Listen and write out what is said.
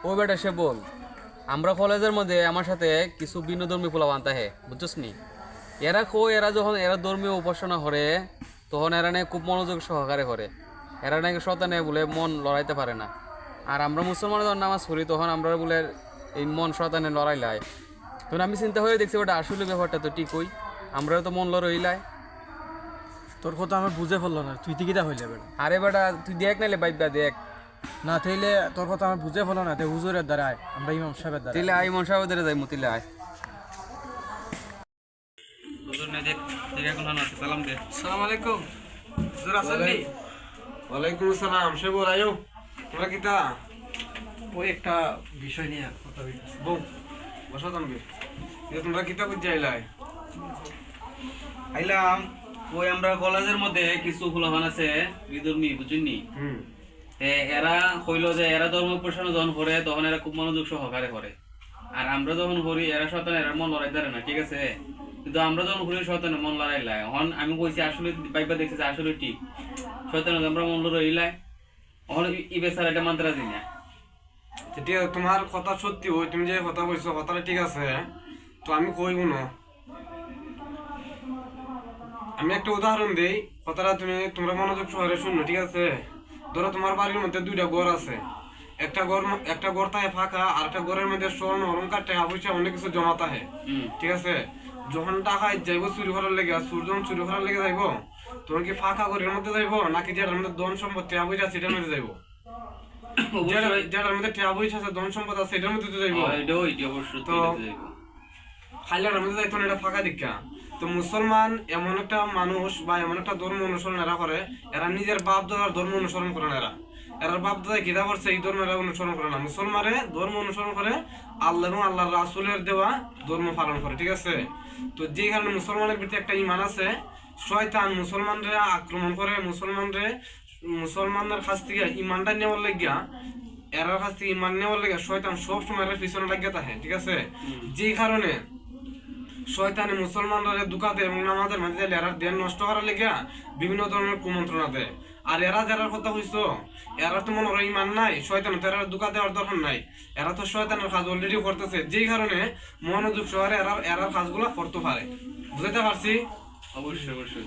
ওই বেটা সে বল, আমরা কলেজের মধ্যে আমার সাথে কিছু বিনোধর্মী পোলা বানতে হে, বুঝছস নি? এরা যখন ধর্মীয় উপাসনা করে তখন এরা নাকি খুব মনোযোগ সহকারে করে। এরা নাকি শয়তানে বলে মন লড়াইতে পারে না। আর আমরা মুসলমানের যখন নামাজ পড়ি তখন আমরা বলে এই মন শয়তানে লড়াই লাই। তখন আমি চিন্তা হয়ে দেখছি ওটা আসলে ব্যাপারটা তো ঠিকই, আমরা তো মন লড়াই লাই। তোর কথা আমার বুঝে ফেললো না, তুই তিকিটা হইলে বেটা। আরে বেটা তুই দেখ নাইলে বাইবা দেখ। না থাইলে তোর কথা আমার বুঝে ফেলো না, হুজুরের দ্বারায় আমরা ইমাম সাহেবের দ্বারা। তিলে আই মন সাহেবের যাই মতিলে আয়। হুজুর নে দেখ, ঠিক এখন আছে, সালাম দে। আসসালামু আলাইকুম। হুজুর আছেন নি? ওয়ালাইকুম আসসালাম। সে বল আয়ো, তোমরা কিতা ওই একটা বিষয় নিয়ে কথা বলতেছি। বউ বসো তুমি। তোমরা কিতা বুঝে আইলাই? আইলাম ওই আমরা কলেজের মধ্যে কিছু ফুলাফান আছে বিধর্মী, বুঝুননি? এরা কইলো যে এরা ধর্ম উপাসনা যখন করে তখন এরা খুব মনোযোগ সহকারে করে। আর আমরা যখন করি এরা শয়তান, এরা মন লড়াই ধরে না, ঠিক আছে? কিন্তু আমরা যখন করি শয়তানের মন লড়াই লাই। এখন আমি কইছি আসলে বাইবা দেখছি যে আসলে ঠিক শয়তানের আমরা মন লড়াই লাই। এখন ইবে স্যার এটা মানতে রাজি না। ঠিক আছে, তোমার কথা সত্যি, ওই তুমি যে কথা কইছো কথাটা ঠিক আছে। তো আমি কইব না, আমি একটা উদাহরণ দেই, কথাটা তোমরা মনোযোগ সহকারে শুনো, ঠিক আছে? ধরো তোমার বাড়ির মধ্যে দুইটা ঘর আছে। একটা ঘর থাকে ফাঁকা, আর একটা ঘরের মধ্যে স্বর্ণ অলংকার টাকা পয়সা অনেক কিছু জমা থাকে, ঠিক আছে? যখন টাকা যাইব চুরি করার লেগে, যখন চুরি করার লেগে যাইব, তখন কি ফাঁকা ঘরের মধ্যে যাইব নাকি যেটার মধ্যে ধন সম্পদ টাকা পয়সা আছে সেটার মধ্যে যাইব? যেটার মধ্যে টাকা পয়সা আছে ধন সম্পদ আছে সেটার মধ্যে তো যাইব। তো খাইলার মধ্যে যাইতো না, এটা ফাঁকা দীক্ষা। তো মুসলমান এমন একটা মানুষ বা এমন একটা ধর্ম অনুসরণ এরা করে, এরা নিজের বাপ দাদার ধর্ম অনুসরণ করে না। এরা বাপ দাদা কিতা করছে এই ধর্ম এরা অনুসরণ করে না। মুসলমানে ধর্ম অনুসরণ করে আল্লাহ এবং আল্লাহর রাসূলের দেওয়া ধর্ম পালন করে, ঠিক আছে? তো যে কারণে মুসলমানের ভিতরে একটা ঈমান আছে, শয়তান মুসলমানরা আক্রমণ করে, মুসলমানদের কাছ থেকে ঈমানটা নেওয়ার লাগিয়া, এরার কাছ থেকে ঈমান নেওয়ার লাগিয়া শয়তান সবসময় এর পিছনে লাগিয়ে থাকে, ঠিক আছে? যে কারণে শয়তানে মুসলমানরা দুকা দেয় এবং নামাজের মাঝে এরার ধ্যান নষ্ট করার লেগে বিভিন্ন ধরনের কুমন্ত্রণা দেয়। আর এরা যারা কথা কইছো, এরা তো মনে হয় ইমান নাই, শয়তান তো এরা দুকা দেওয়ার দরকার নাই। এরা তো শয়তানের কাজ অলরেডি করতেছে, যেই কারণে মনোযোগ সহকারে এরার কাজগুলো করতে পারে। বুঝতে পারছি? অবশ্যই অবশ্যই।